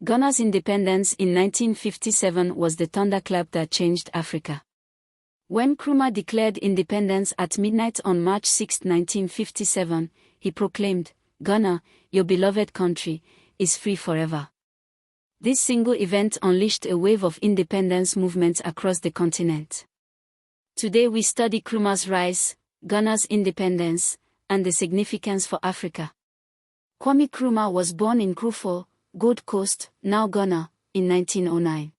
Ghana's independence in 1957 was the thunderclap that changed Africa. When Nkrumah declared independence at midnight on March 6, 1957, he proclaimed, "Ghana, your beloved country, is free forever." This single event unleashed a wave of independence movements across the continent. Today we study Nkrumah's rise, Ghana's independence, and the significance for Africa. Kwame Nkrumah was born in Krufo, Gold Coast, now Ghana, in 1909.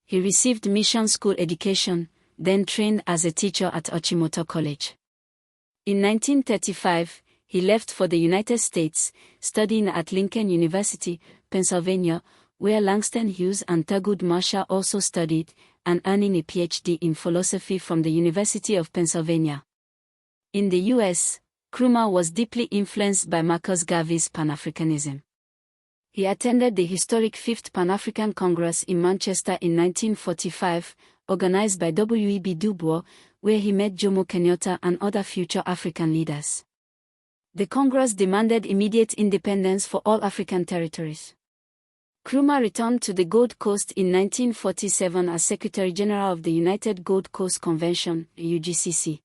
He received mission school education, then trained as a teacher at Ochimota College. In 1935, he left for the United States, studying at Lincoln University, Pennsylvania, where Langston Hughes and Thurgood Marshall also studied, and earning a PhD in philosophy from the University of Pennsylvania. In the U.S., Nkrumah was deeply influenced by Marcus Garvey's Pan-Africanism. He attended the historic Fifth Pan-African Congress in Manchester in 1945, organized by W.E.B. Du Bois, where he met Jomo Kenyatta and other future African leaders. The Congress demanded immediate independence for all African territories. Nkrumah returned to the Gold Coast in 1947 as Secretary General of the United Gold Coast Convention, UGCC.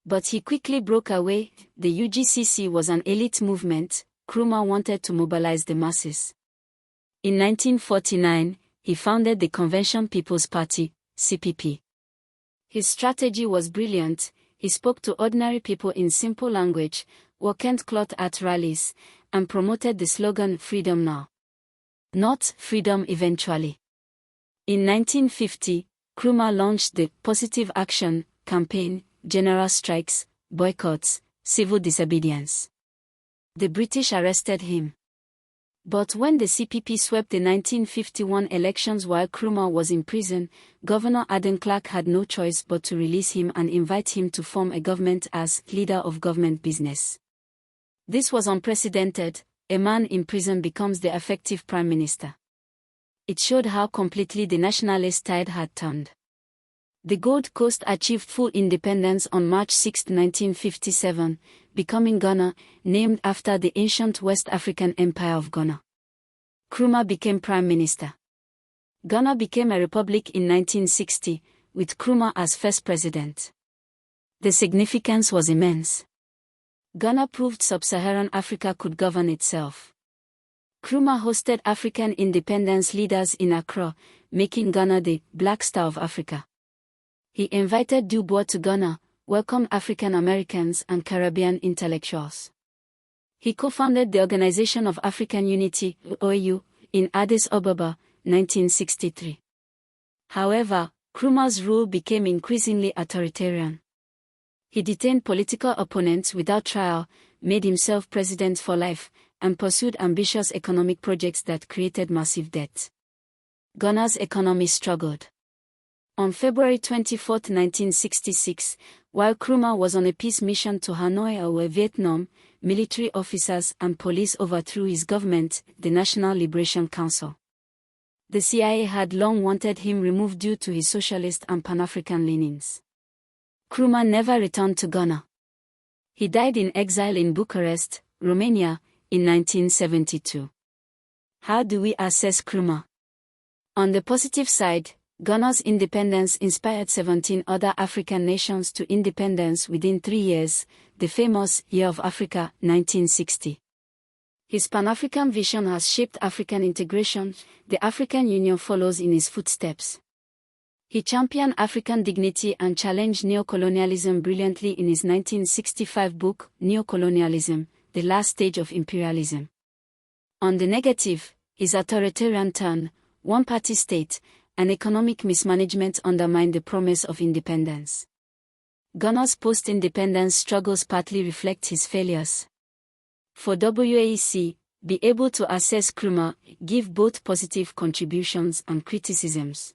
But he quickly broke away. The UGCC was an elite movement. Nkrumah wanted to mobilize the masses. In 1949, he founded the Convention People's Party, CPP. His strategy was brilliant. He spoke to ordinary people in simple language, wore Kent cloth at rallies, and promoted the slogan "Freedom Now, not Freedom Eventually." In 1950, Nkrumah launched the Positive Action campaign, general strikes, boycotts, civil disobedience. The British arrested him. But when the CPP swept the 1951 elections while Nkrumah was in prison, Governor Aden Clark had no choice but to release him and invite him to form a government as leader of government business. This was unprecedented. A man in prison becomes the effective prime minister. It showed how completely the nationalist tide had turned. The Gold Coast achieved full independence on March 6, 1957, becoming Ghana, named after the ancient West African Empire of Ghana. Nkrumah became prime minister. Ghana became a republic in 1960, with Nkrumah as first president. The significance was immense. Ghana proved sub-Saharan Africa could govern itself. Nkrumah hosted African independence leaders in Accra, making Ghana the Black Star of Africa. He invited Du Bois to Ghana, welcomed African Americans and Caribbean intellectuals. He co-founded the Organization of African Unity, OAU, in Addis Ababa, 1963. However, Nkrumah's rule became increasingly authoritarian. He detained political opponents without trial, made himself president for life, and pursued ambitious economic projects that created massive debt. Ghana's economy struggled. On February 24, 1966, while Nkrumah was on a peace mission to Hanoi or Vietnam, military officers and police overthrew his government, the National Liberation Council. The CIA had long wanted him removed due to his socialist and Pan-African leanings. Nkrumah never returned to Ghana. He died in exile in Bucharest, Romania, in 1972. How do we assess Nkrumah? On the positive side, Ghana's independence inspired 17 other African nations to independence within 3 years, the famous Year of Africa, 1960. His Pan-African vision has shaped African integration. The African Union follows in his footsteps. He championed African dignity and challenged neocolonialism brilliantly in his 1965 book, Neocolonialism, The Last Stage of Imperialism. On the negative, his authoritarian turn, one-party state, and economic mismanagement undermined the promise of independence. Ghana's post-independence struggles partly reflect his failures. For WAEC, be able to assess Nkrumah, give both positive contributions and criticisms.